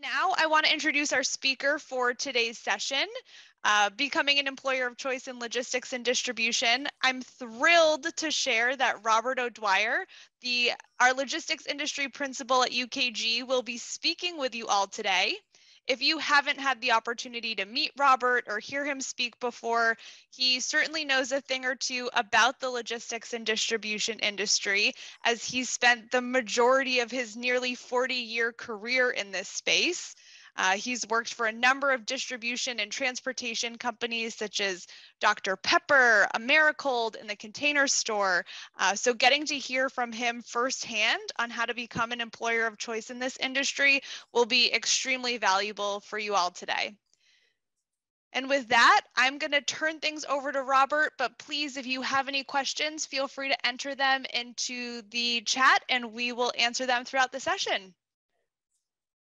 Now, I want to introduce our speaker for today's session, Becoming an Employer of Choice in Logistics and Distribution. I'm thrilled to share that Robert O'Dwyer, our logistics industry principal at UKG, will be speaking with you all today. If you haven't had the opportunity to meet Robert or hear him speak before, he certainly knows a thing or two about the logistics and distribution industry, as he's spent the majority of his nearly 40-year career in this space. He's worked for a number of distribution and transportation companies such as Dr. Pepper, Americold, and the Container Store. So getting to hear from him firsthand on how to become an employer of choice in this industry will be extremely valuable for you all today. And with that, I'm going to turn things over to Robert, but please, if you have any questions, feel free to enter them into the chat and we will answer them throughout the session.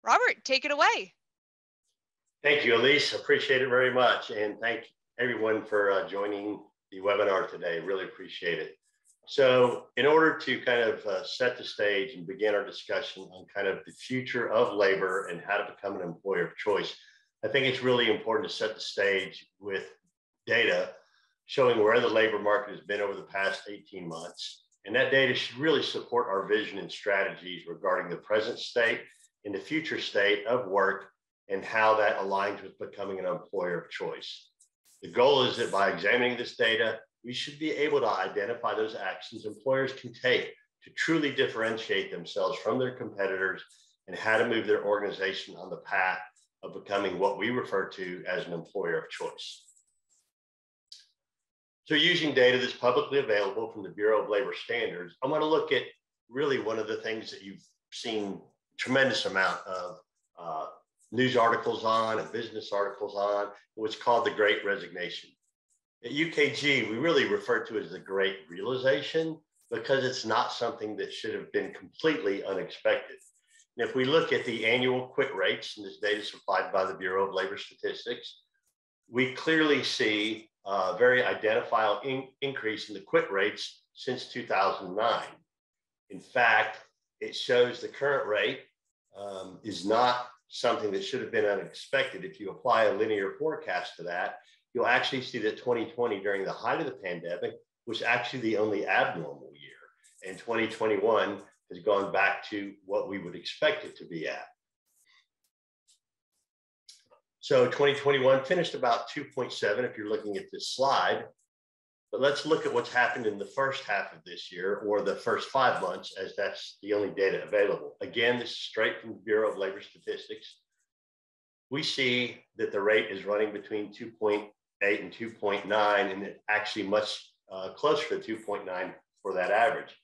Robert, take it away. Thank you, Elise. Appreciate it very much. And thank everyone for joining the webinar today. Really appreciate it. So in order to kind of set the stage and begin our discussion on kind of the future of labor and how to become an employer of choice, I think it's really important to set the stage with data showing where the labor market has been over the past 18 months. And that data should really support our vision and strategies regarding the present state and the future state of work and how that aligns with becoming an employer of choice. The goal is that by examining this data, we should be able to identify those actions employers can take to truly differentiate themselves from their competitors and how to move their organization on the path of becoming what we refer to as an employer of choice. So using data that's publicly available from the Bureau of Labor Standards, I want to look at really one of the things that you've seen tremendous amount of news articles on and business articles on, what's called the Great Resignation. At UKG, we really refer to it as the Great Realization because it's not something that should have been completely unexpected. And if we look at the annual quit rates, and this data is supplied by the Bureau of Labor Statistics, we clearly see a very identifiable increase in the quit rates since 2009. In fact, it shows the current rate is not something that should have been unexpected. If you apply a linear forecast to that, you'll actually see that 2020, during the height of the pandemic, was actually the only abnormal year. And 2021 has gone back to what we would expect it to be at. So 2021 finished about 2.7 if you're looking at this slide. But let's look at what's happened in the first half of this year, or the first 5 months, as that's the only data available. Again, this is straight from the Bureau of Labor Statistics. We see that the rate is running between 2.8 and 2.9, and it's actually much closer to 2.9 for that average.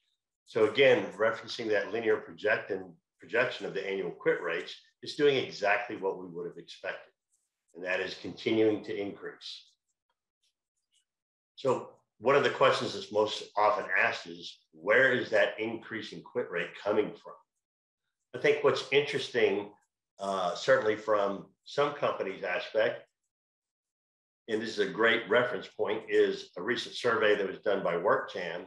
So again, referencing that linear projection of the annual quit rates, it's doing exactly what we would have expected, and that is continuing to increase. So one of the questions that's most often asked is, where is that increase in quit rate coming from? I think what's interesting, certainly from some companies' aspect, and this is a great reference point, is a recent survey that was done by WorkJam.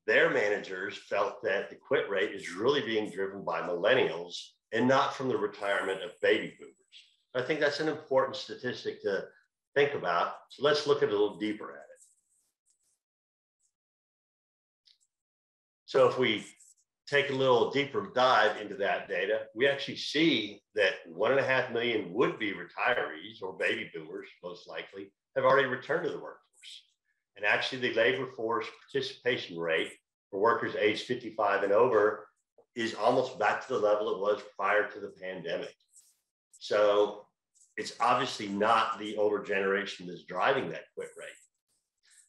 Their managers felt that the quit rate is really being driven by millennials and not from the retirement of baby boomers. I think that's an important statistic to think about. So let's look at it a little deeper at it. So if we take a little deeper dive into that data, we actually see that 1.5 million would-be retirees, or baby boomers most likely, have already returned to the workforce. And actually the labor force participation rate for workers aged 55 and over is almost back to the level it was prior to the pandemic. So it's obviously not the older generation that's driving that quit rate.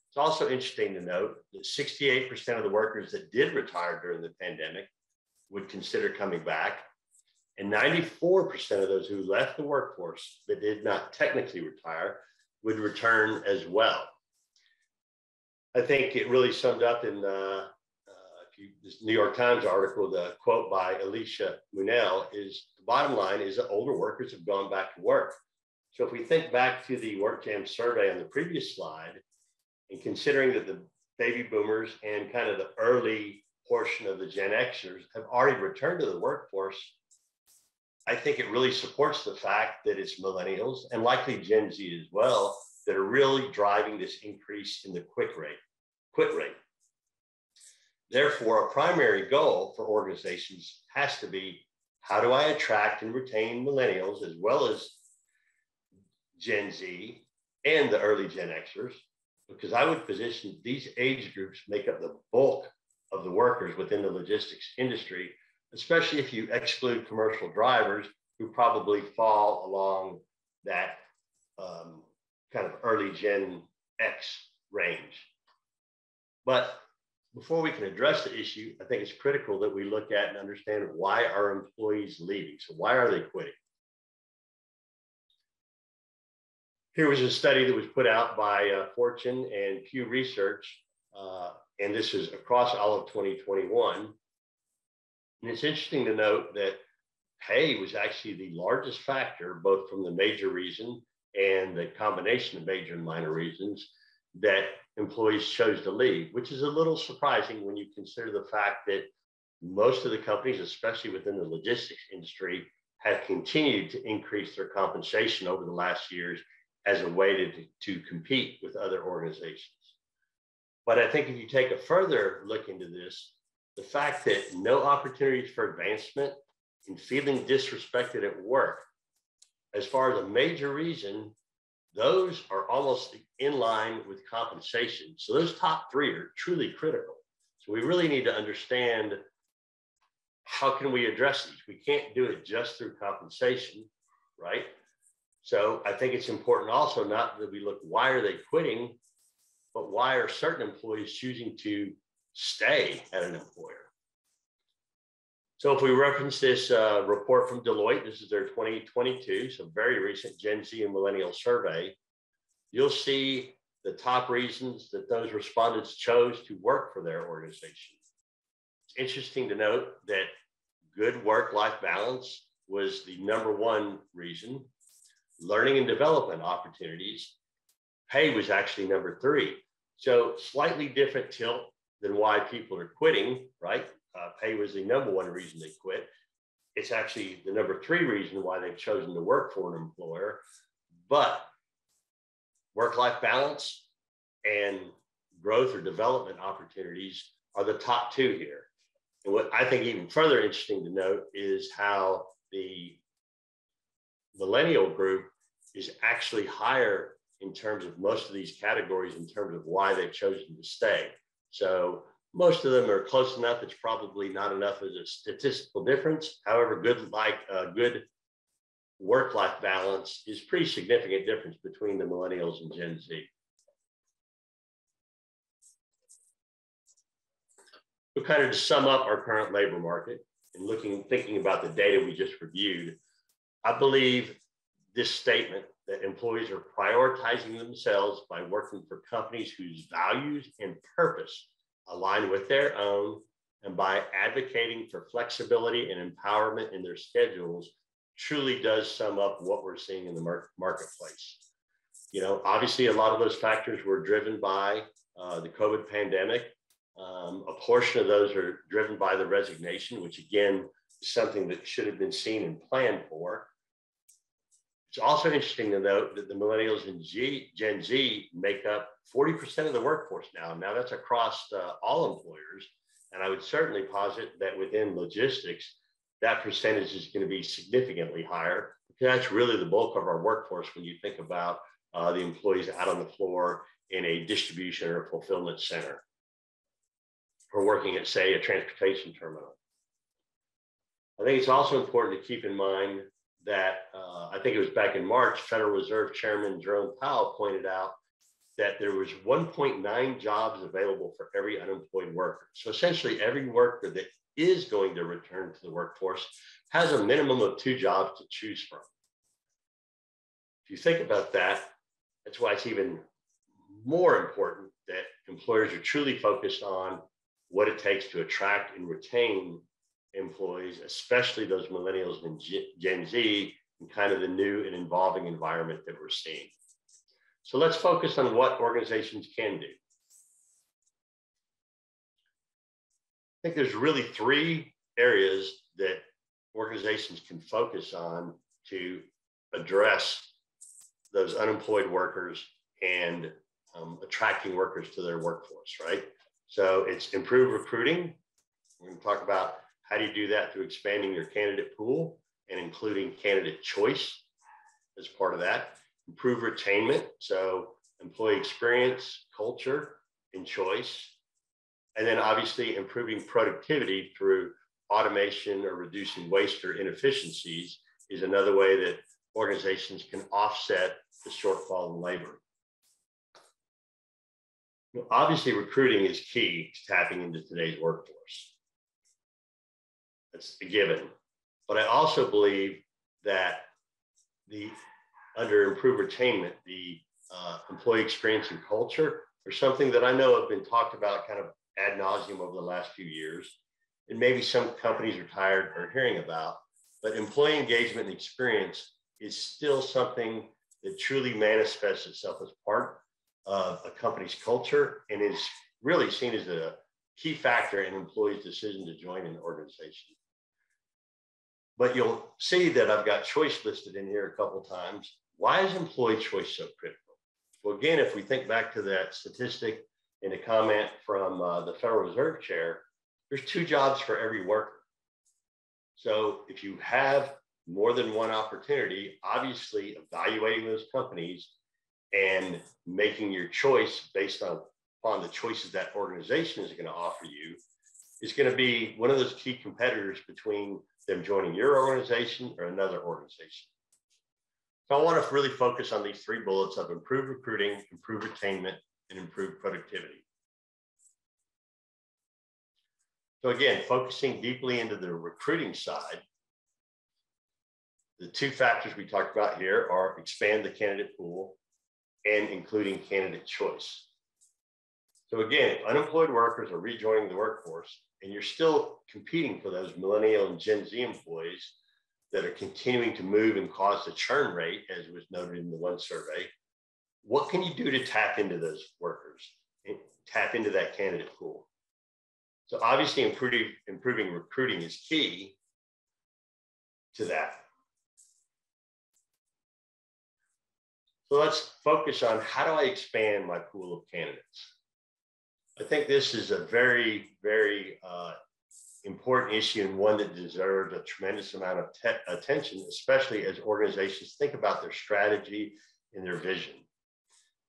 It's also interesting to note that 68% of the workers that did retire during the pandemic would consider coming back, and 94% of those who left the workforce but did not technically retire would return as well. I think it really summed up in this New York Times article, the quote by Alicia Munell is, the bottom line is that older workers have gone back to work. So if we think back to the WorkJam survey on the previous slide, and considering that the baby boomers and kind of the early portion of the Gen Xers have already returned to the workforce, I think it really supports the fact that it's millennials and likely Gen Z as well that are really driving this increase in the quit rate. Therefore, a primary goal for organizations has to be, how do I attract and retain millennials as well as Gen Z and the early Gen Xers? Because I would position these age groups make up the bulk of the workers within the logistics industry, especially if you exclude commercial drivers who probably fall along that kind of early Gen X range. But before we can address the issue, I think it's critical that we look at and understand why are employees leaving? So why are they quitting? Here was a study that was put out by Fortune and Pew Research, and this is across all of 2021. And it's interesting to note that pay was actually the largest factor, both from the major reason and the combination of major and minor reasons that employees chose to leave, which is a little surprising when you consider the fact that most of the companies, especially within the logistics industry, have continued to increase their compensation over the last years as a way to compete with other organizations. But I think if you take a further look into this, the fact that no opportunities for advancement and feeling disrespected at work, as far as a major reason, those are almost in line with compensation. So those top three are truly critical. So we really need to understand, how can we address these? We can't do it just through compensation, right? So I think it's important also not that we look, why are they quitting, but why are certain employees choosing to stay at an employer? So if we reference this report from Deloitte, this is their 2022, so very recent Gen Z and Millennial survey, you'll see the top reasons that those respondents chose to work for their organization. It's interesting to note that good work-life balance was the #1 reason. Learning and development opportunities, pay was actually #3. So slightly different tilt than why people are quitting, right? Pay was the #1 reason they quit. It's actually the #3 reason why they've chosen to work for an employer. But work-life balance and growth or development opportunities are the top 2 here. And what I think even further interesting to note is how the millennial group is actually higher in terms of most of these categories in terms of why they've chosen to stay. So most of them are close enough. It's probably not enough as a statistical difference. However, good work-life balance is pretty significant difference between the millennials and Gen Z. So kind of to sum up our current labor market and thinking about the data we just reviewed, I believe this statement that employees are prioritizing themselves by working for companies whose values and purpose align with their own, and by advocating for flexibility and empowerment in their schedules, truly does sum up what we're seeing in the marketplace. You know, obviously a lot of those factors were driven by the COVID pandemic. A portion of those are driven by the resignation, which again, is something that should have been seen and planned for. It's also interesting to note that the millennials and Gen Z make up 40% of the workforce now. Now that's across all employers. And I would certainly posit that within logistics, that percentage is going to be significantly higher, because that's really the bulk of our workforce when you think about the employees out on the floor in a distribution or fulfillment center, or working at, say, a transportation terminal. I think it's also important to keep in mind that I think it was back in March, Federal Reserve Chairman Jerome Powell pointed out that there was 1.9 jobs available for every unemployed worker. So essentially every worker that is going to return to the workforce has a minimum of 2 jobs to choose from. If you think about that, that's why it's even more important that employers are truly focused on what it takes to attract and retain employees, especially those millennials and Gen Z, and kind of the new and evolving environment that we're seeing. So let's focus on what organizations can do. I think there's really 3 areas that organizations can focus on to address those unemployed workers and attracting workers to their workforce, right? So it's improved recruiting. We're going to talk about how do you do that through expanding your candidate pool and including candidate choice as part of that. Improve retainment, so employee experience, culture, and choice. And then obviously improving productivity through automation or reducing waste or inefficiencies is another way that organizations can offset the shortfall in labor. Obviously, recruiting is key to tapping into today's workforce. That's a given. But I also believe that under improved retainment, the employee experience and culture are something that I know have been talked about kind of ad nauseum over the last few years. And maybe some companies are tired of hearing about, but employee engagement and experience is still something that truly manifests itself as part of a company's culture and is really seen as a key factor in employees' decision to join an organization. But you'll see that I've got choice listed in here a couple of times. Why is employee choice so critical? Well, again, if we think back to that statistic in a comment from the Federal Reserve Chair, there's 2 jobs for every worker. So if you have more than one opportunity, obviously evaluating those companies and making your choice based upon the choices that organization is going to offer you is going to be one of those key competitors between them joining your organization or another organization. So I want to really focus on these 3 bullets of improved recruiting, improved retainment, and improved productivity. So again, focusing deeply into the recruiting side, the 2 factors we talked about here are expand the candidate pool and including candidate choice. So again, if unemployed workers are rejoining the workforce and you're still competing for those millennial and Gen Z employees that are continuing to move and cause the churn rate, as was noted in the one survey, what can you do to tap into those workers and tap into that candidate pool? So obviously improving recruiting is key to that. So let's focus on how do I expand my pool of candidates? I think this is a very, very important issue and one that deserves a tremendous amount of attention, especially as organizations think about their strategy and their vision.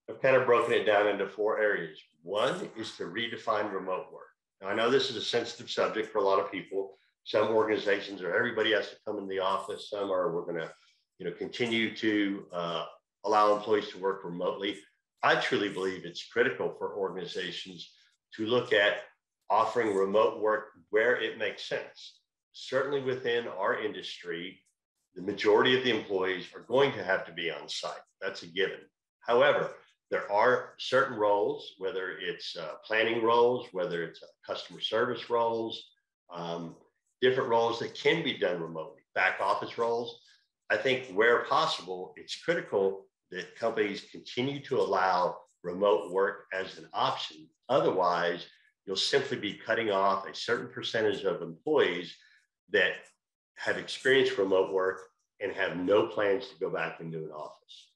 I've kind of broken it down into 4 areas. One is to redefine remote work. Now, I know this is a sensitive subject for a lot of people. Some organizations or everybody has to come in the office. Some are, we're going to, continue to allow employees to work remotely. I truly believe it's critical for organizations to look at offering remote work where it makes sense. Certainly within our industry, the majority of the employees are going to have to be on site. That's a given. However, there are certain roles, whether it's planning roles, whether it's customer service roles, different roles that can be done remotely, back office roles. I think where possible, it's critical that companies continue to allow remote work as an option. Otherwise, you'll simply be cutting off a certain percentage of employees that have experienced remote work and have no plans to go back into an office.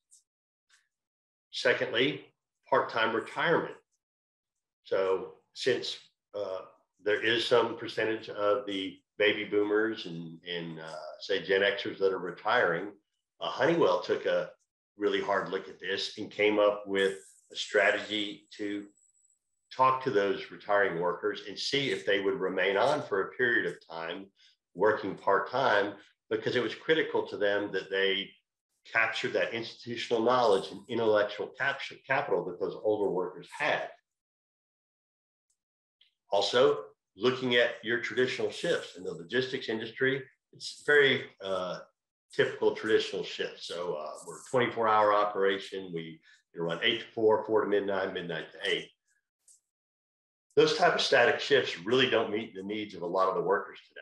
Secondly, part-time retirement. So since there is some percentage of the baby boomers and say Gen Xers that are retiring, Honeywell took a really hard look at this and came up with a strategy to talk to those retiring workers and see if they would remain on for a period of time working part-time, because it was critical to them that they capture that institutional knowledge and intellectual capital that those older workers had. Also, looking at your traditional shifts in the logistics industry, it's very typical traditional shifts. So we're a 24-hour operation. We run 8 to 4, 4 to midnight, midnight to 8. Those type of static shifts really don't meet the needs of a lot of the workers today.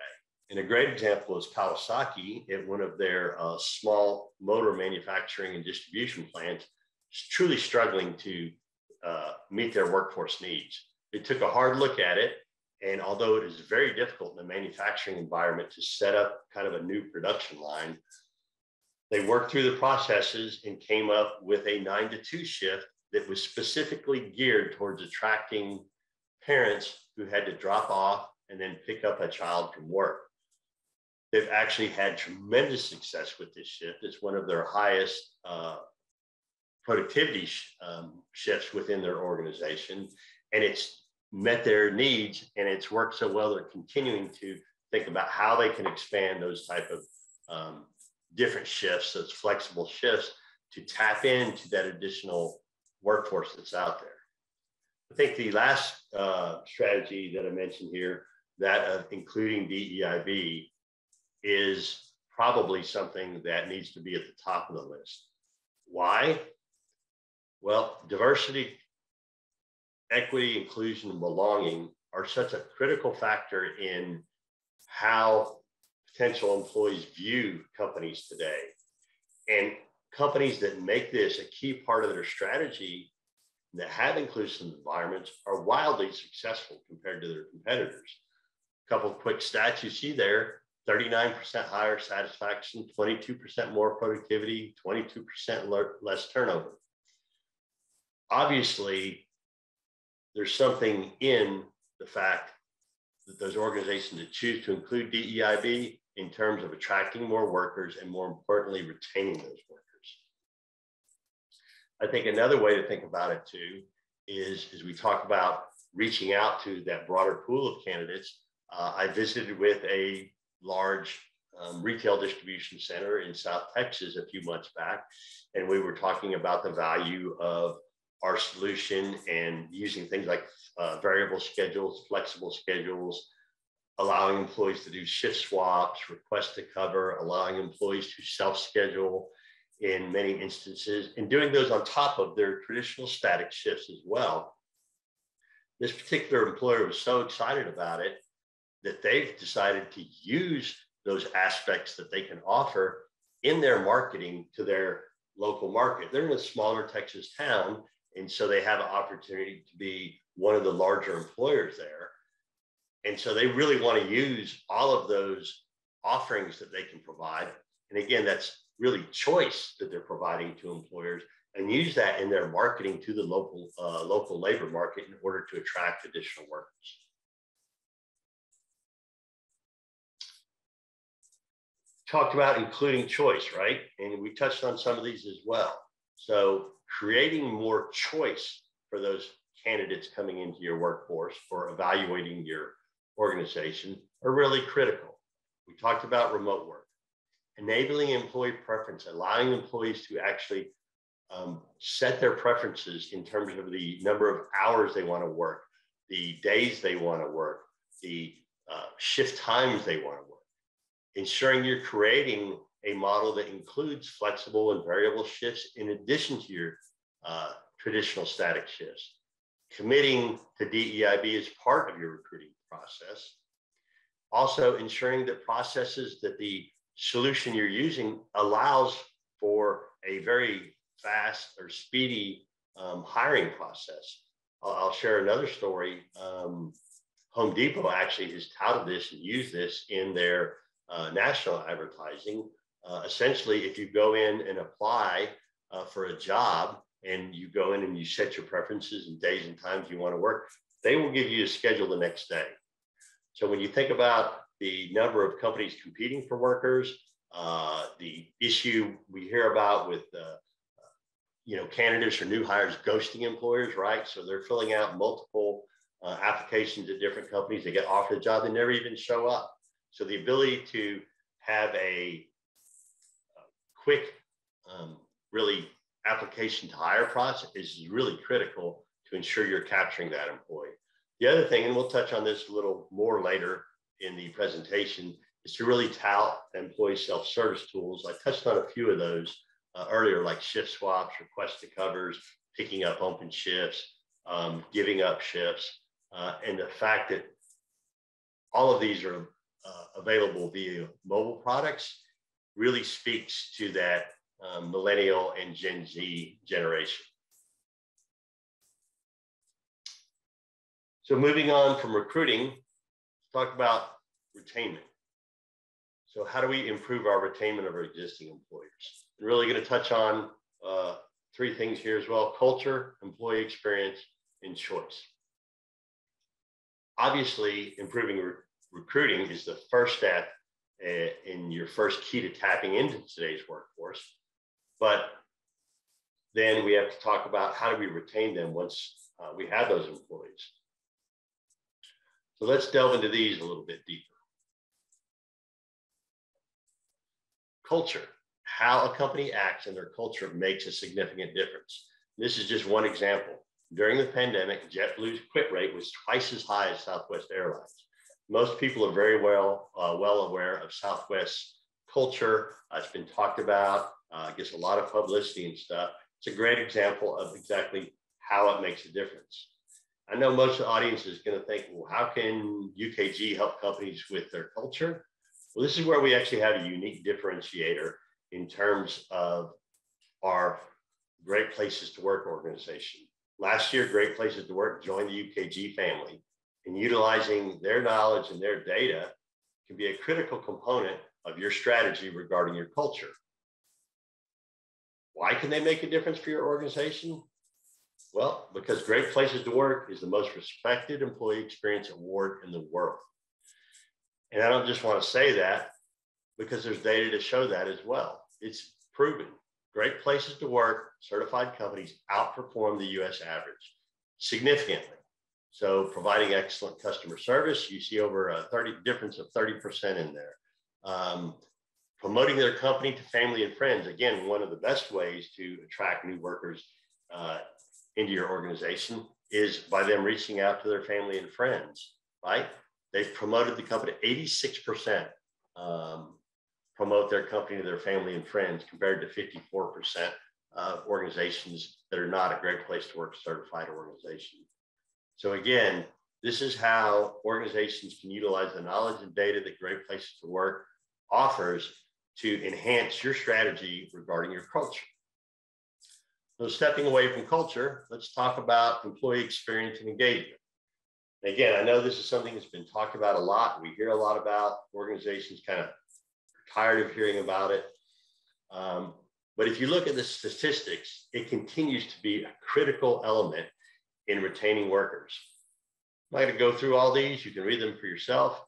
And a great example is Kawasaki at one of their small motor manufacturing and distribution plants, truly struggling to meet their workforce needs. They took a hard look at it And although it is very difficult in a manufacturing environment to set up kind of a new production line, they worked through the processes and came up with a 9 to 2 shift that was specifically geared towards attracting parents who had to drop off and then pick up a child from work. They've actually had tremendous success with this shift. It's one of their highest productivity shifts within their organization, and it's met their needs, and it's worked so well they're continuing to think about how they can expand those type of different shifts, those flexible shifts, to tap into that additional workforce that's out there. I think the last strategy that I mentioned here, that of including DEIB, is probably something that needs to be at the top of the list. Why? Well, diversity, equity, inclusion, and belonging are such a critical factor in how potential employees view companies today. And companies that make this a key part of their strategy, that have inclusive environments, are wildly successful compared to their competitors. A couple of quick stats you see there: 39% higher satisfaction, 22% more productivity, 22% less turnover. Obviously, there's something in the fact that those organizations that choose to include DEIB in terms of attracting more workers and, more importantly, retaining those workers. I think another way to think about it too is, as we talk about reaching out to that broader pool of candidates, I visited with a large retail distribution center in South Texas a few months back, and we were talking about the value of our solution and using things like variable schedules, flexible schedules, allowing employees to do shift swaps, request to cover, allowing employees to self-schedule in many instances, and doing those on top of their traditional static shifts as well. This particular employer was so excited about it that they've decided to use those aspects that they can offer in their marketing to their local market. They're in a smaller Texas town, and so they have an opportunity to be one of the larger employers there. And so they really want to use all of those offerings that they can provide. And again, that's really choice that they're providing to employers, and use that in their marketing to the local labor market in order to attract additional workers. Talked about including choice, right? And we touched on some of these as well. So creating more choice for those candidates coming into your workforce or evaluating your organization are really critical. We talked about remote work, enabling employee preference, allowing employees to actually set their preferences in terms of the number of hours they want to work, the days they want to work, the shift times they want to work. Ensuring you're creating a model that includes flexible and variable shifts in addition to your traditional static shifts. Committing to DEIB as part of your recruiting process. Also ensuring that processes that the solution you're using allows for a very fast or speedy hiring process. I'll share another story. Home Depot actually has touted this and used this in their national advertising. Essentially, if you go in and apply for a job, and you go in and you set your preferences and days and times you want to work, they will give you a schedule the next day. So when you think about the number of companies competing for workers, the issue we hear about with candidates or new hires ghosting employers, right? So they're filling out multiple applications at different companies. They get offered a job, they never even show up. So the ability to have a quick, really application to hire process is really critical to ensure you're capturing that employee. The other thing, and we'll touch on this a little more later in the presentation, is to really tout employee self-service tools. I touched on a few of those earlier, like shift swaps, request to covers, picking up open shifts, giving up shifts, and the fact that all of these are available via mobile products really speaks to that millennial and Gen Z generation. So moving on from recruiting, talk about retainment. So how do we improve our retainment of our existing employers? I'm really going to touch on three things here as well: culture, employee experience, and choice. Obviously, improving recruiting is the first step in your first key to tapping into today's workforce. But then we have to talk about how do we retain them once we have those employees. So let's delve into these a little bit deeper. Culture, how a company acts and their culture makes a significant difference. This is just one example. During the pandemic, JetBlue's quit rate was twice as high as Southwest Airlines. Most people are very well aware of Southwest's culture. It's been talked about, gets a lot of publicity and stuff. It's a great example of exactly how it makes a difference. I know most of the audience is going to think, well, how can UKG help companies with their culture? Well, this is where we actually have a unique differentiator in terms of our Great Places to Work organization. Last year, Great Places to Work joined the UKG family, and utilizing their knowledge and their data can be a critical component of your strategy regarding your culture. Why can they make a difference for your organization? Well, because Great Places to Work is the most respected employee experience award in the world. And I don't just want to say that because there's data to show that as well. It's proven. Great Places to Work certified companies outperform the US average significantly. So providing excellent customer service, you see over a difference of 30% in there. Promoting their company to family and friends. Again, one of the best ways to attract new workers into your organization is by them reaching out to their family and friends, right? They've promoted the company, 86% promote their company to their family and friends compared to 54% of organizations that are not a Great Place to Work certified organization. So again, this is how organizations can utilize the knowledge and data that Great Places to Work offers to enhance your strategy regarding your culture. So stepping away from culture, let's talk about employee experience and engagement. Again, I know this is something that's been talked about a lot. We hear a lot about organizations kind of tired of hearing about it. But if you look at the statistics, it continues to be a critical element in retaining workers. I'm not going to go through all these. You can read them for yourself.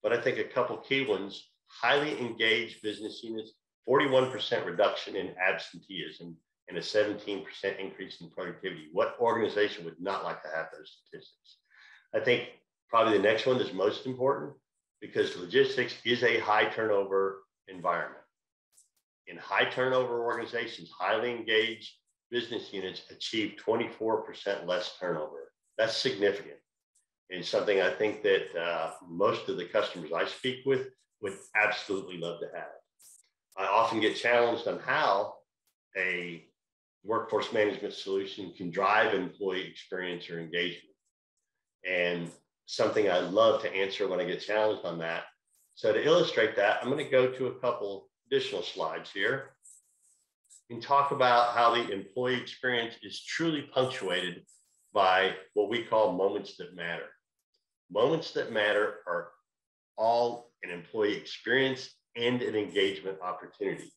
But I think a couple key ones: highly engaged business units, 41% reduction in absenteeism, and a 17% increase in productivity. What organization would not like to have those statistics? I think probably the next one is most important because logistics is a high turnover environment. In high turnover organizations, highly engaged business units achieve 24% less turnover. That's significant. And something I think that most of the customers I speak with would absolutely love to have. I often get challenged on how a workforce management solution can drive employee experience or engagement. And something I love to answer when I get challenged on that. So to illustrate that, I'm going to go to a couple additional slides here and talk about how the employee experience is truly punctuated by what we call moments that matter. Moments that matter are all an employee experience and an engagement opportunity.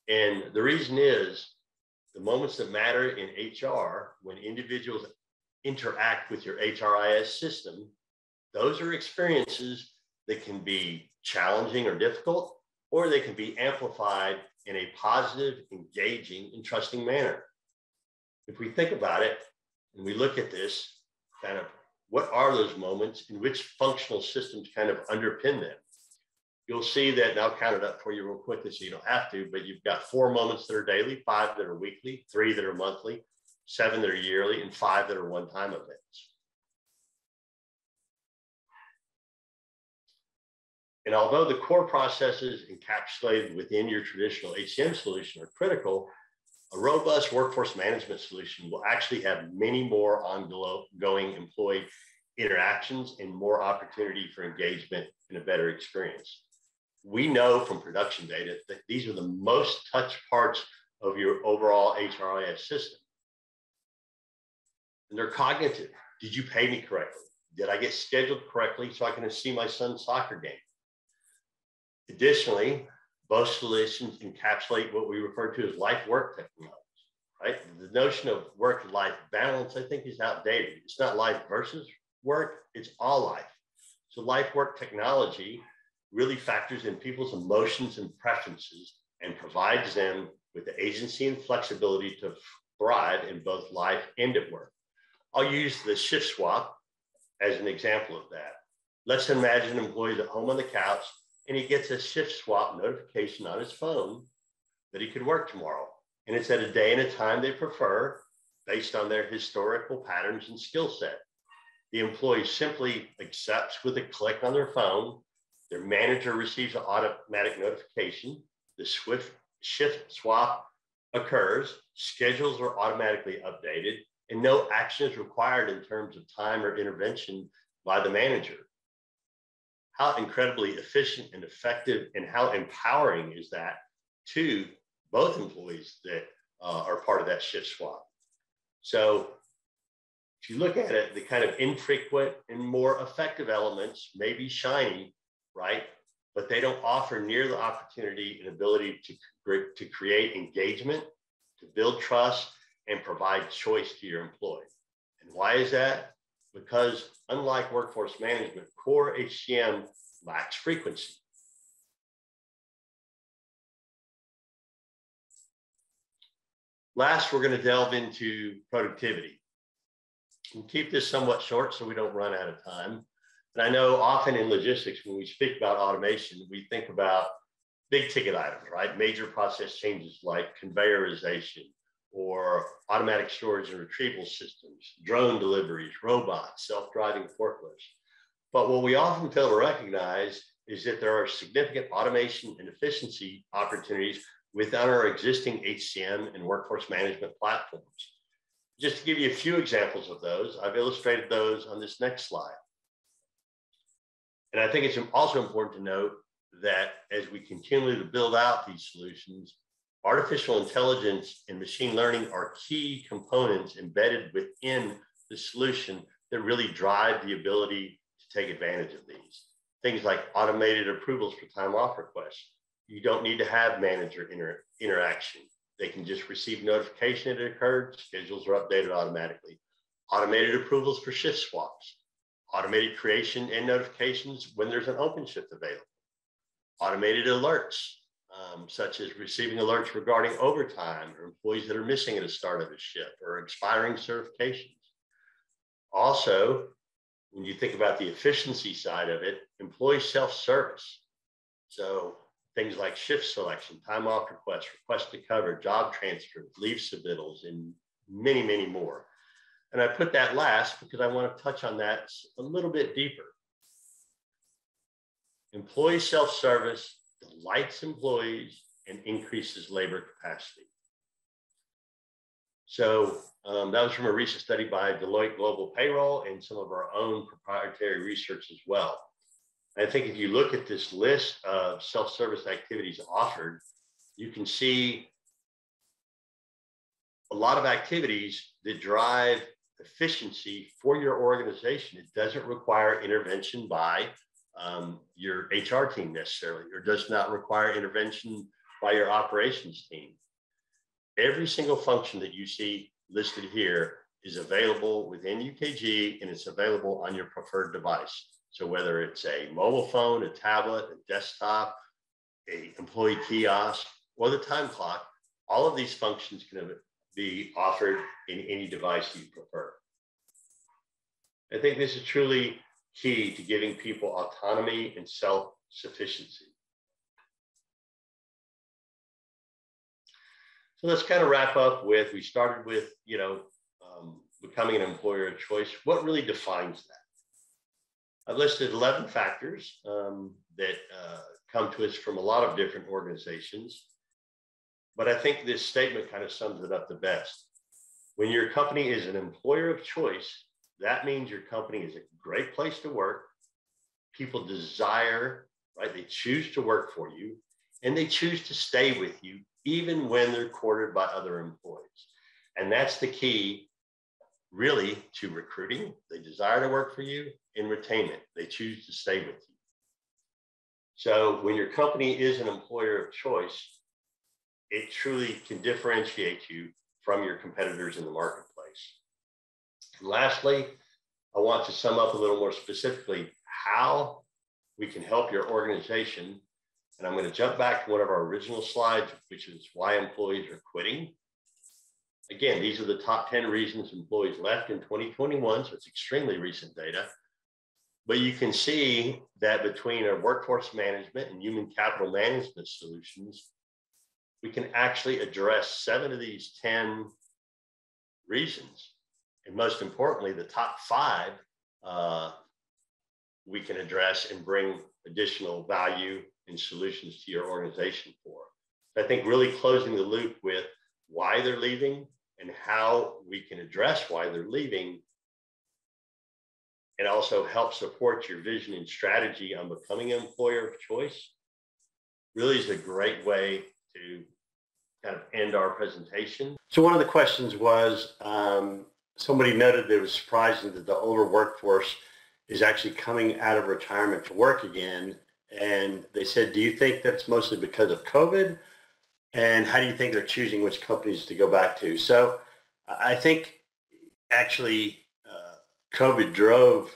And the reason is the moments that matter in HR, when individuals interact with your HRIS system, those are experiences that can be challenging or difficult, or they can be amplified in a positive, engaging, and trusting manner. If we think about it and we look at this, kind of what are those moments and which functional systems kind of underpin them? You'll see that, and I'll count it up for you real quickly so you don't have to, but you've got 4 moments that are daily, 5 that are weekly, 3 that are monthly, 7 that are yearly, and 5 that are one-time events. And although the core processes encapsulated within your traditional HCM solution are critical, a robust workforce management solution will actually have many more ongoing employee interactions and more opportunity for engagement and a better experience. We know from production data that these are the most touched parts of your overall HRIS system. And they're cognitive. Did you pay me correctly? Did I get scheduled correctly so I can see my son's soccer game? Additionally, both solutions encapsulate what we refer to as life-work technology, right? The notion of work-life balance, I think, is outdated. It's not life versus work, it's all life. So life-work technology really factors in people's emotions and preferences and provides them with the agency and flexibility to thrive in both life and at work. I'll use the shift swap as an example of that. Let's imagine an employee at home on the couch and he gets a shift swap notification on his phone that he could work tomorrow. And it's at a day and a time they prefer based on their historical patterns and skill set. The employee simply accepts with a click on their phone. Their manager receives an automatic notification. The shift swap occurs, schedules are automatically updated, and no action is required in terms of time or intervention by the manager. How incredibly efficient and effective and how empowering is that to both employees that are part of that shift swap? So if you look at it, the kind of infrequent and more effective elements may be shiny, right? But they don't offer near the opportunity and ability to create engagement, to build trust, and provide choice to your employee. And why is that? Because unlike workforce management, core HCM lacks frequency. Last, we're going to delve into productivity. We'll keep this somewhat short so we don't run out of time. And I know often in logistics, when we speak about automation, we think about big ticket items, right? Major process changes like conveyorization or automatic storage and retrieval systems, drone deliveries, robots, self-driving forklifts. But what we often fail to recognize is that there are significant automation and efficiency opportunities within our existing HCM and workforce management platforms. Just to give you a few examples of those, I've illustrated those on this next slide. And I think it's also important to note that as we continue to build out these solutions, artificial intelligence and machine learning are key components embedded within the solution that really drive the ability to take advantage of these. Things like automated approvals for time off requests. You don't need to have manager interaction. They can just receive notification that it occurred, schedules are updated automatically. Automated approvals for shift swaps. Automated creation and notifications when there's an open shift available. Automated alerts, such as receiving alerts regarding overtime or employees that are missing at the start of a shift or expiring certifications. Also, when you think about the efficiency side of it, employee self-service. So things like shift selection, time off requests, request to cover, job transfers, leave submittals, and many, many more. And I put that last because I want to touch on that a little bit deeper. Employee self-service delights employees and increases labor capacity. So that was from a recent study by Deloitte Global Payroll and some of our own proprietary research as well. I think if you look at this list of self-service activities offered, you can see a lot of activities that drive efficiency for your organization. It doesn't require intervention by your HR team necessarily, or does not require intervention by your operations team. Every single function that you see listed here is available within UKG, and it's available on your preferred device. So whether it's a mobile phone, a tablet, a desktop, a employee kiosk, or the time clock, all of these functions can be offered in any device you prefer. I think this is truly key to giving people autonomy and self-sufficiency. So let's kind of wrap up with, we started with, becoming an employer of choice. What really defines that? I've listed 11 factors that come to us from a lot of different organizations, but I think this statement kind of sums it up the best. When your company is an employer of choice, that means your company is a great place to work. People desire, right? They choose to work for you, and they choose to stay with you, even when they're courted by other employees. And that's the key really to recruiting. They desire to work for you, and retainment. They choose to stay with you. So when your company is an employer of choice, it truly can differentiate you from your competitors in the marketplace. And lastly, I want to sum up a little more specifically how we can help your organization. And I'm going to jump back to one of our original slides, which is why employees are quitting. Again, these are the top 10 reasons employees left in 2021, so it's extremely recent data. But you can see that between our workforce management and human capital management solutions, we can actually address 7 of these 10 reasons. And most importantly, the top 5 we can address and bring additional value and solutions to your organization for. I think really closing the loop with why they're leaving and how we can address why they're leaving, and also help support your vision and strategy on becoming an employer of choice, really is a great way to kind of end our presentation. So one of the questions was, somebody noted that it was surprising that the older workforce is actually coming out of retirement to work again. And they said, do you think that's mostly because of COVID? And how do you think they're choosing which companies to go back to? So I think actually COVID drove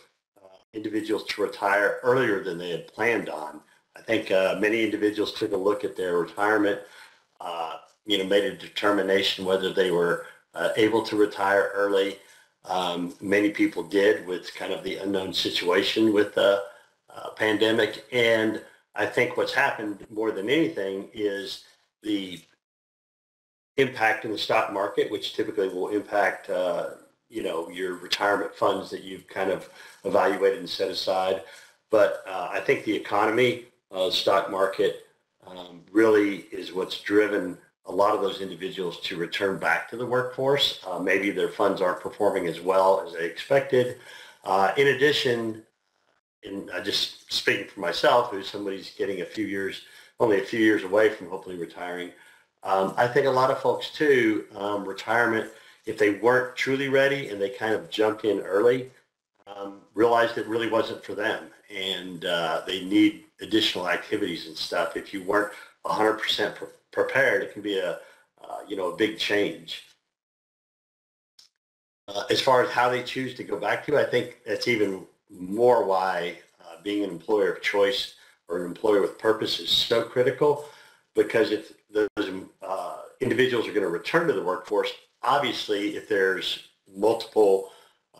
individuals to retire earlier than they had planned on. I think many individuals took a look at their retirement, made a determination whether they were able to retire early. Many people did, with kind of the unknown situation with the pandemic. And I think what's happened more than anything is the impact in the stock market, which typically will impact your retirement funds that you've kind of evaluated and set aside. But I think the economy, stock market, really is what's driven a lot of those individuals to return back to the workforce. Maybe their funds aren't performing as well as they expected. In addition, and I just speaking for myself, who's somebody's getting only a few years away from hopefully retiring, I think a lot of folks too, retirement, if they weren't truly ready and they kind of jumped in early, realized it really wasn't for them, and they need additional activities and stuff. If you weren't 100% prepared, it can be a big change. As far as how they choose to go back to, I think that's even more why being an employer of choice or an employer with purpose is so critical, because if those individuals are going to return to the workforce, obviously if there's multiple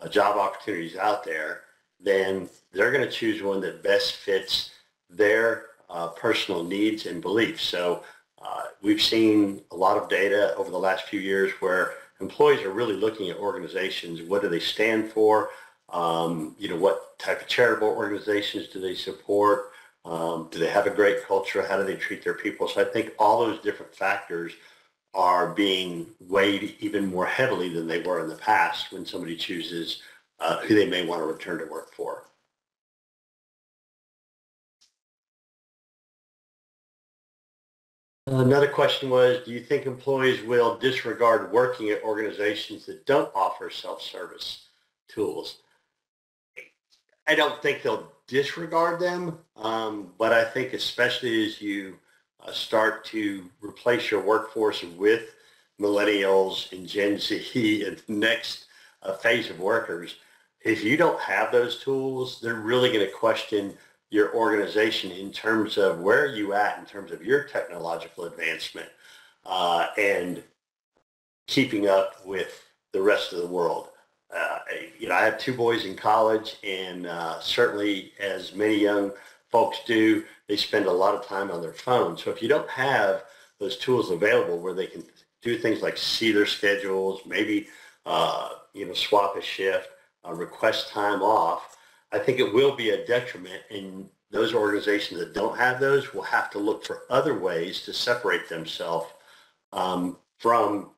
job opportunities out there, then they're going to choose one that best fits their personal needs and beliefs. So we've seen a lot of data over the last few years where employees are really looking at organizations. What do they stand for? What type of charitable organizations do they support? Do they have a great culture? How do they treat their people? So I think all those different factors are being weighed even more heavily than they were in the past when somebody chooses who they may want to return to work for. Another question was, do you think employees will disregard working at organizations that don't offer self-service tools? I don't think they'll disregard them, but I think especially as you start to replace your workforce with millennials and Gen Z and the next phase of workers, if you don't have those tools, they're really going to question your organization in terms of where are you at in terms of your technological advancement and keeping up with the rest of the world. I have 2 boys in college, and certainly as many young folks do, they spend a lot of time on their phone. So if you don't have those tools available where they can do things like see their schedules, maybe swap a shift, request time off, I think it will be a detriment, and those organizations that don't have those will have to look for other ways to separate themselves from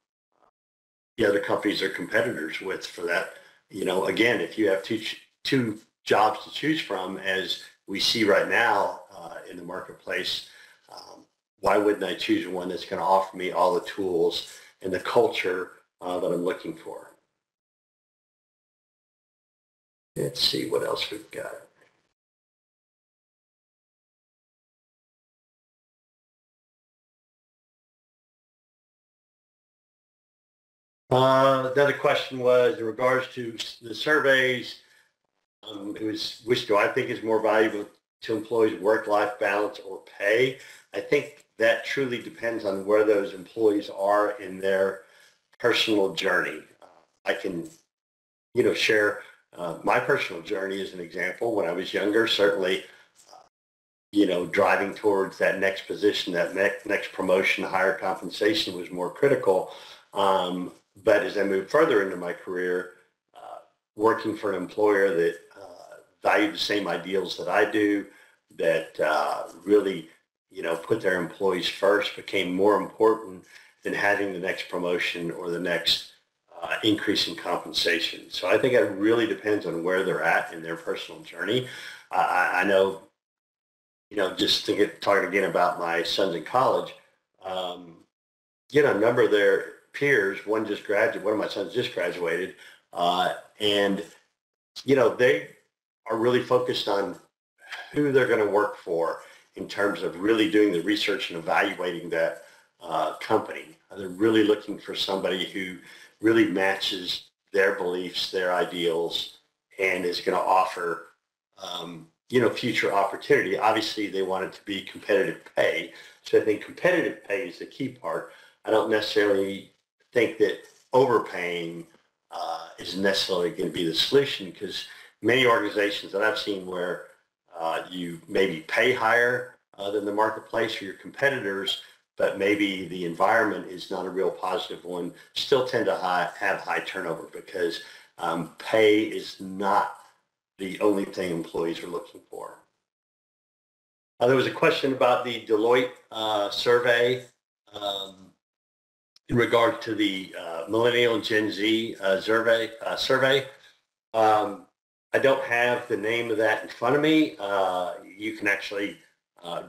the other companies they're competitors with for that. Again, if you have two jobs to choose from, as we see right now in the marketplace, why wouldn't I choose one that's going to offer me all the tools and the culture that I'm looking for? Let's see what else we've got. The other question was in regards to the surveys. It was, which do I think is more valuable to employees, work-life balance or pay? I think that truly depends on where those employees are in their personal journey. I can, share my personal journey as an example. When I was younger, certainly, driving towards that next position, that next promotion, higher compensation was more critical. But as I moved further into my career, working for an employer that valued the same ideals that I do, that really, put their employees first, became more important than having the next promotion or the next increase in compensation. So I think it really depends on where they're at in their personal journey. I know, just to talking again about my sons in college, a number of their peers, one of my sons just graduated, and they are really focused on who they're going to work for in terms of really doing the research and evaluating that company. They're really looking for somebody who really matches their beliefs, their ideals, and is going to offer, future opportunity. Obviously, they want it to be competitive pay. So I think competitive pay is the key part. I don't necessarily think that overpaying is necessarily going to be the solution, because many organizations that I've seen where you maybe pay higher than the marketplace or your competitors, but maybe the environment is not a real positive one, still tend to have high turnover, because pay is not the only thing employees are looking for. There was a question about the Deloitte survey in regard to the Millennial and Gen Z survey. I don't have the name of that in front of me. You can actually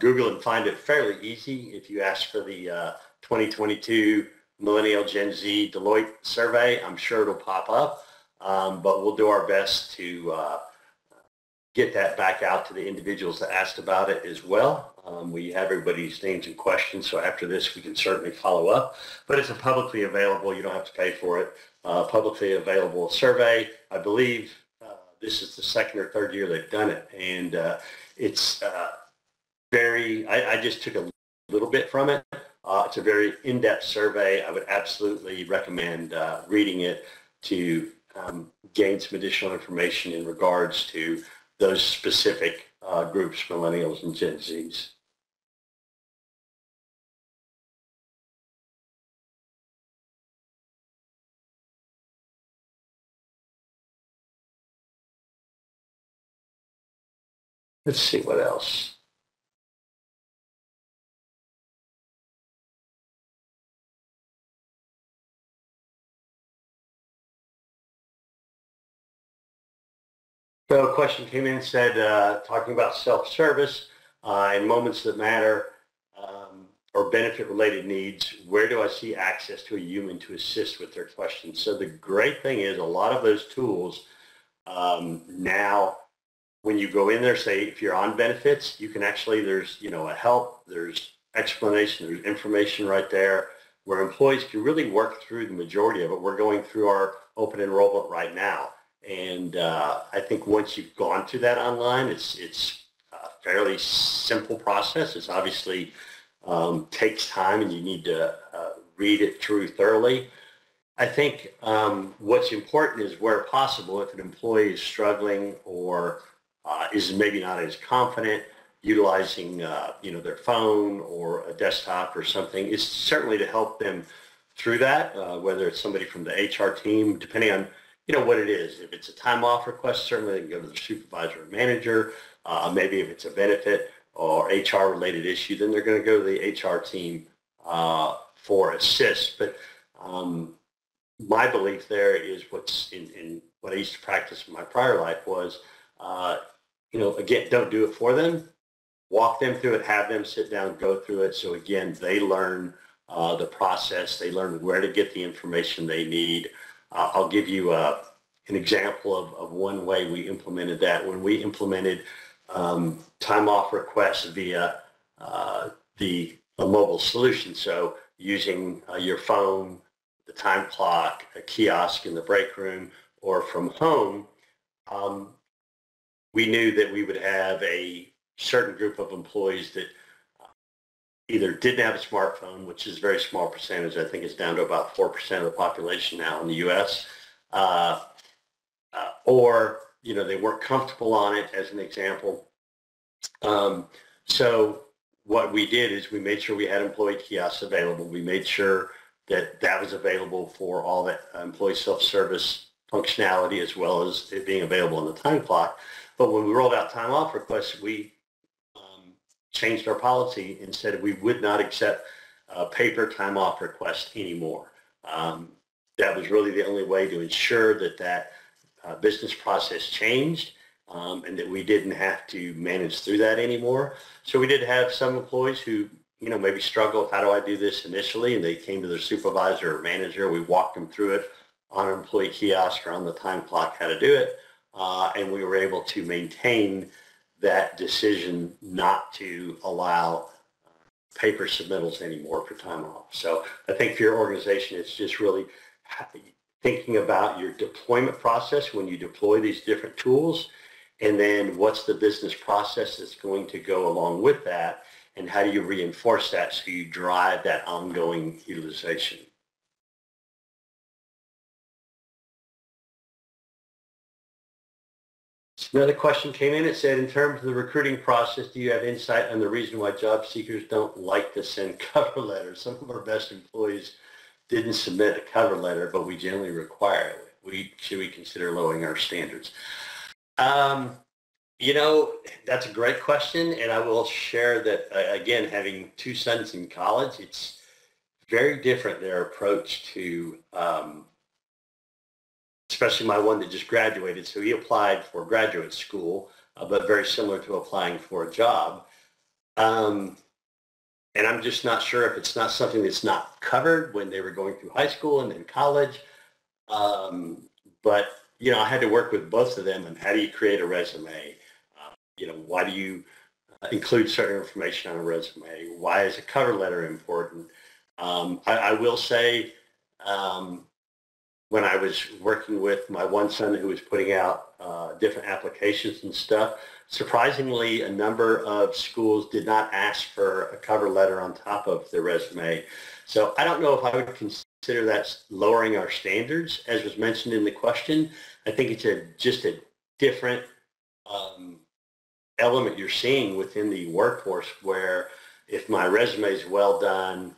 Google and find it fairly easy. If you ask for the 2022 Millennial Gen Z Deloitte survey, I'm sure it'll pop up. But we'll do our best to get that back out to the individuals that asked about it as well. We have everybody's names and questions, so after this we can certainly follow up. But it's a publicly available, you don't have to pay for it, publicly available survey. I believe this is the second or third year they've done it, and it's I just took a little bit from it. It's a very in-depth survey. I would absolutely recommend reading it to gain some additional information in regards to those specific groups, millennials and Gen Zs. Let's see what else. So a question came in and said, talking about self-service and moments that matter or benefit-related needs, where do I see access to a human to assist with their questions? So the great thing is a lot of those tools now, when you go in there, say if you're on benefits, you can actually, there's a help, there's explanation, there's information right there where employees can really work through the majority of it. We're going through our open enrollment right now. And I think once you've gone through that online, it's a fairly simple process. It's obviously takes time and you need to read it through thoroughly. I think what's important is where possible, if an employee is struggling or is maybe not as confident utilizing their phone or a desktop or something, is certainly to help them through that, whether it's somebody from the HR team, depending on what it is. If it's a time off request, certainly they can go to the supervisor or manager. Maybe if it's a benefit or HR related issue, then they're going to go to the HR team for assist. But my belief there is what's in what I used to practice in my prior life was, again, don't do it for them. Walk them through it, have them sit down, go through it. So again, they learn the process. They learn where to get the information they need. I'll give you an example of one way we implemented that. When we implemented time off requests via a mobile solution, so using your phone, the time clock, a kiosk in the break room, or from home, we knew that we would have a certain group of employees that either didn't have a smartphone, which is a very small percentage. I think it's down to about 4% of the population now in the U.S., or they weren't comfortable on it, as an example. So what we did is we made sure we had employee kiosks available. We made sure that that was available for all the employee self-service functionality, as well as it being available on the time clock. But when we rolled out time off requests, we changed our policy and said we would not accept paper time off requests anymore. That was really the only way to ensure that business process changed, and that we didn't have to manage through that anymore. So we did have some employees who maybe struggled, how do I do this initially? And they came to their supervisor or manager. We walked them through it on an employee kiosk or on the time clock, how to do it. And we were able to maintain that decision not to allow paper submittals anymore for time off. So I think for your organization, it's just really thinking about your deployment process when you deploy these different tools, and then what's the business process that's going to go along with that, and how do you reinforce that so you drive that ongoing utilization. Another question came in. It said, in terms of the recruiting process, do you have insight on the reason why job seekers don't like to send cover letters? Some of our best employees didn't submit a cover letter, but we generally require it. Should we consider lowering our standards? That's a great question, and I will share that, again, having two sons in college, it's very different, their approach to especially my one that just graduated. So he applied for graduate school, but very similar to applying for a job. And I'm just not sure if it's not something that's not covered when they were going through high school and then college. But, I had to work with both of them on how do you create a resume? Why do you include certain information on a resume? Why is a cover letter important? I will say, when I was working with my one son who was putting out different applications and stuff, surprisingly, a number of schools did not ask for a cover letter on top of their resume. So I don't know if I would consider that lowering our standards, as was mentioned in the question. I think it's just a different element you're seeing within the workforce, where if my resume is well done,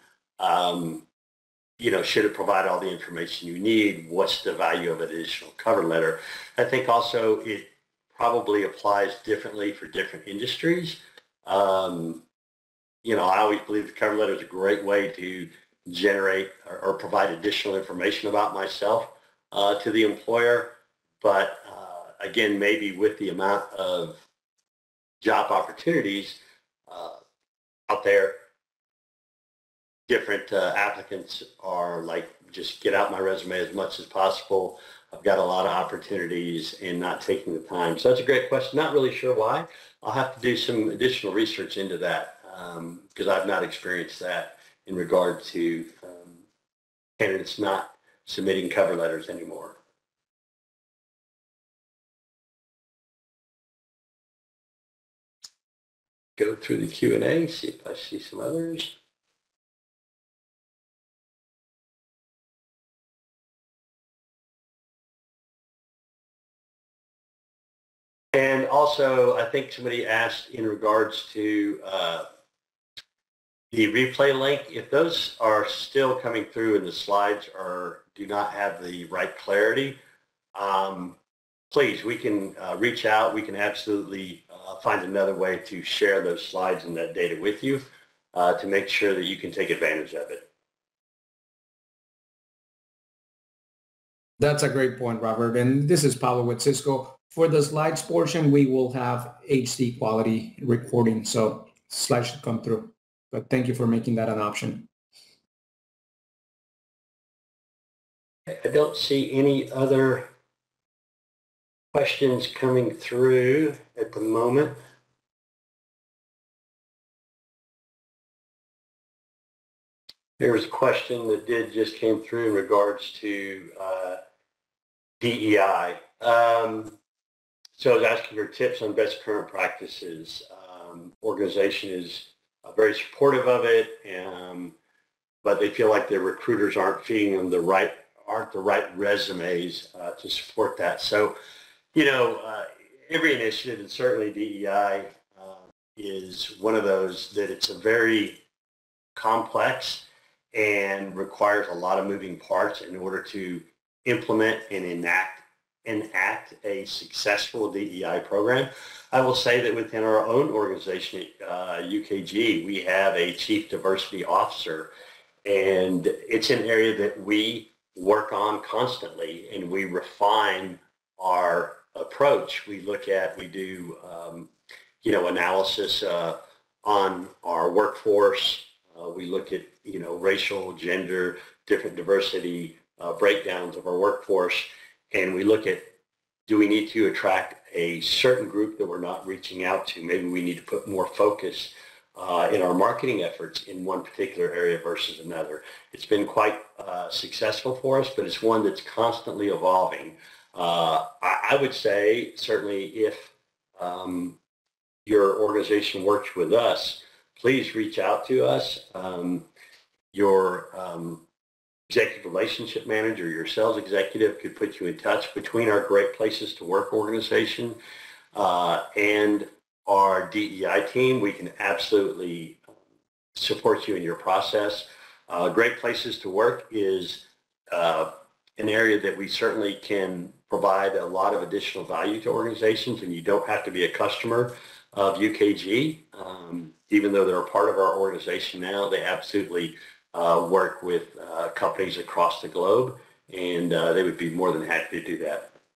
should it provide all the information you need? What's the value of an additional cover letter? I think also it probably applies differently for different industries. I always believe the cover letter is a great way to generate or provide additional information about myself to the employer. But again, maybe with the amount of job opportunities out there, different applicants are like, just get out my resume as much as possible. I've got a lot of opportunities, and not taking the time. So that's a great question. Not really sure why. I'll have to do some additional research into that, because I've not experienced that in regard to candidates not submitting cover letters anymore. Go through the Q&A, see if I see some others. And also, I think somebody asked in regards to the replay link. If those are still coming through and the slides do not have the right clarity, please, we can reach out. We can absolutely find another way to share those slides and that data with you to make sure that you can take advantage of it. That's a great point, Robert. And this is Pablo with Cisco. For the slides portion, we will have HD quality recording, so slides should come through. But thank you for making that an option. I don't see any other questions coming through at the moment. There was a question that just came through in regards to DEI. So I was asking for tips on best current practices. Organization is very supportive of it, but they feel like their recruiters aren't feeding them the right resumes to support that. So, you know, every initiative, and certainly DEI is one of those that it's a very complex and requires a lot of moving parts in order to implement and enact a successful DEI program. I will say that within our own organization at UKG, we have a Chief Diversity Officer, and it's an area that we work on constantly, and we refine our approach. We do, you know, analysis on our workforce. We look at, you know, racial, gender, different diversity breakdowns of our workforce, and we look at, do we need to attract a certain group that we're not reaching out to? Maybe we need to put more focus in our marketing efforts in one particular area versus another. It's been quite successful for us, but it's one that's constantly evolving. I would say certainly if your organization works with us, please reach out to us. Your executive relationship manager, your sales executive could put you in touch. Between our Great Places to Work organization and our DEI team, we can absolutely support you in your process. Great Places to Work is an area that we certainly can provide a lot of additional value to organizations, and you don't have to be a customer of UKG. Even though they're a part of our organization now, they absolutely work with companies across the globe, and they would be more than happy to do that.